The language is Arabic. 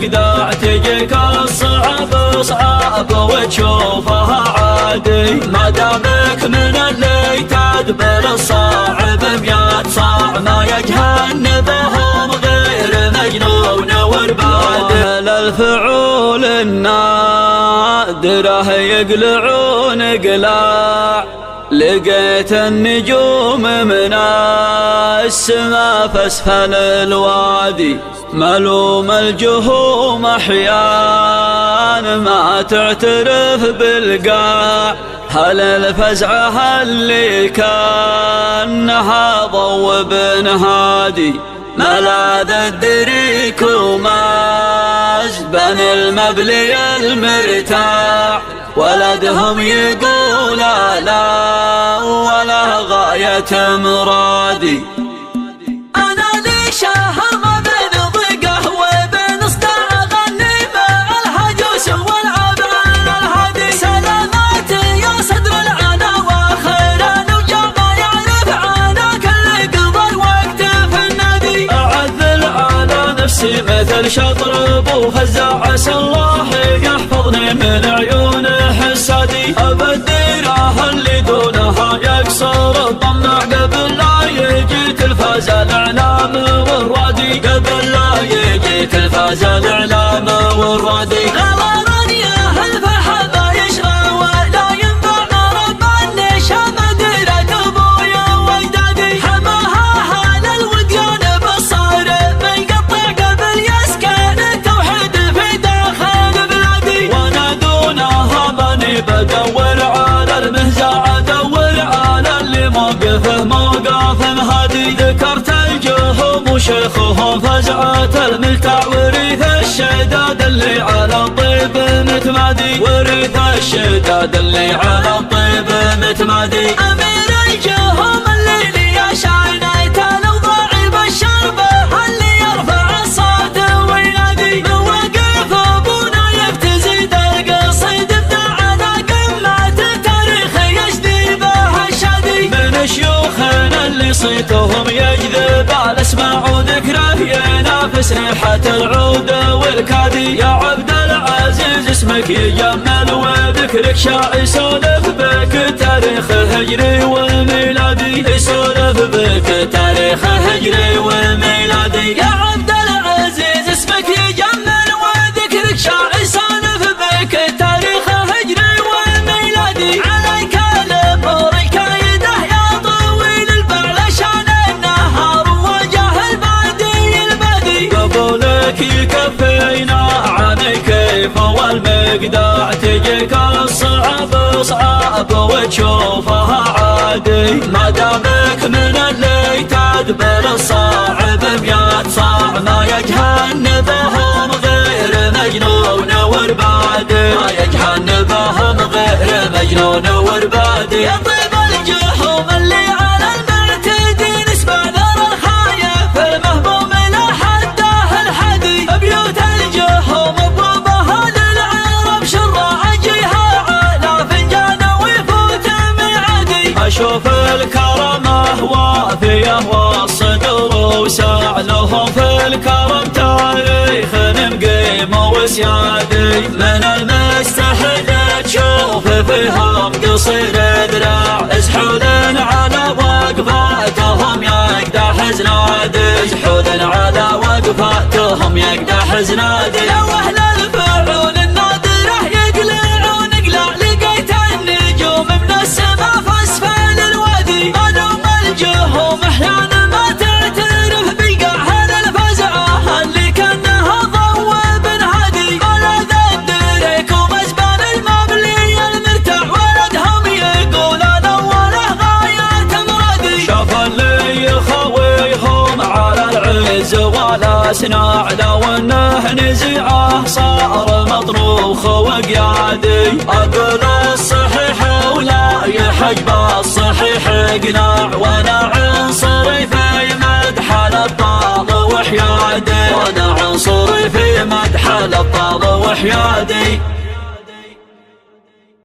المقدع تجيك الصعب صعب وتشوفها عادي، ما دامك من اللي تدبر الصعب 100 صاع ما يجهنبهم غير مجنون وربادي. للفعول النادرة يقلعون قلاع، لقيت النجوم من السما فاسفل الوادي، ملوم الجهوم احيان ما تعترف بالقاع، هل الفزعة اللي كانها ضو بن هادي، ملاذ الدريك وماز بن المبلي المرتاع، ولدهم يقول لا ولا غاية مرادي. أنا لي شهر ما بين ضيقه وبين صداع، أغني مع الهجوس والعبان الهادي، سلاماتي يا صدر العنا وخيرا وجمع يعرف عناك اللي قضى الوقت في النادي. أعذل على نفسي مثل شطر ابو فزع، عسى الله يحفظني من عيون حسادي، أبديره اللي دونها يكسر الطمع قبل لا يجي تلفاز الإعلام والرادي، قبل لا يجي تلفاز الإعلام والرادي. غمرا يا هالفرحة ما يشغى ولا ينفع رب النشا مديرة أبويا وأجدادي، حماها هال الوديان بالصارم يقطع قبل يسكن التوحيد في داخل بلادي. وانا دونها ماني بدور على المهزع، ادور على اللي موقفه موقف هادي، ذكرت الجهوم وشيخهم فزعة الملتع، وريث الشداد اللي على الطيب متمادي، وريث الشداد اللي على الطيب متمادي. أمير الجهوم الليلي يا شاينايته لو ضاعب الشربة اللي يرفع الصوت وينادي، من وقف ابونا يبتزيد القصيد بتاعنا قمة التاريخ يجذب الشادي، من شيوخنا اللي صيتهم يجذب على اسمع وذكره ينافس ريحة العود والكادي. يا عبد العزيز اسمك يجمل وذكرك شاع، يسولف بك تاريخ هجري وميلادي، يسولف بك تاريخ هجري وميلادي. يا عبد العزيز اسمك يجمل وذكرك شاع، يسولف بك تاريخ هجري وميلادي، عليك الامور الكايده يا طويل البال شان النهار وجه البادي البادي. قبولك يكفينا عن كيف والمقدع تجيك الصعب صعب وتشوفها عادي، ما دامك من اللي تدبر الصعب 100 صاع ما يجهنبهم غير مجنون وربادي، ما يجهنبهم غير مجنون وربادي. يا طيب الجهوم اللي على المعتدين اسمع ذر الخايف المهموم لا حده الحدي، بيوت الجهوم ابوابها للعرب شراع جيها على فنجان ويفوت معادي. اشوف الكرمه وافيه والصدر وسع لهم في الكرم تاريخ مقيم وسيادي، من المستحيل تشوف فيهم قصير ذراع، زحول على وقفاتهم يقدح زنادي، زحول على وقفاتهم يقدح زنادي. لو اهل الفعول النادره يقلعون قلاع، لقيت النجوم من السما فاسفل الوادي، ملوم الجهوم احيانا ما تعترف بقاع، هل الفزعه اللي كانها ضو بن هادي، ملاذ الدريك ومزبان المبلي المرتاع، ولدهم يقول انا ولا غاية مرادي. شاف اللي يخويهم على العز ولا سناع، لو انه نزيعه صار مطروخ وقيادي، اقول الصحيح ولا يحجب الصحيح قناع، وانا عنصري في مدح الابطال وحيادي، وانا عنصري في مدح الابطال وحيادي.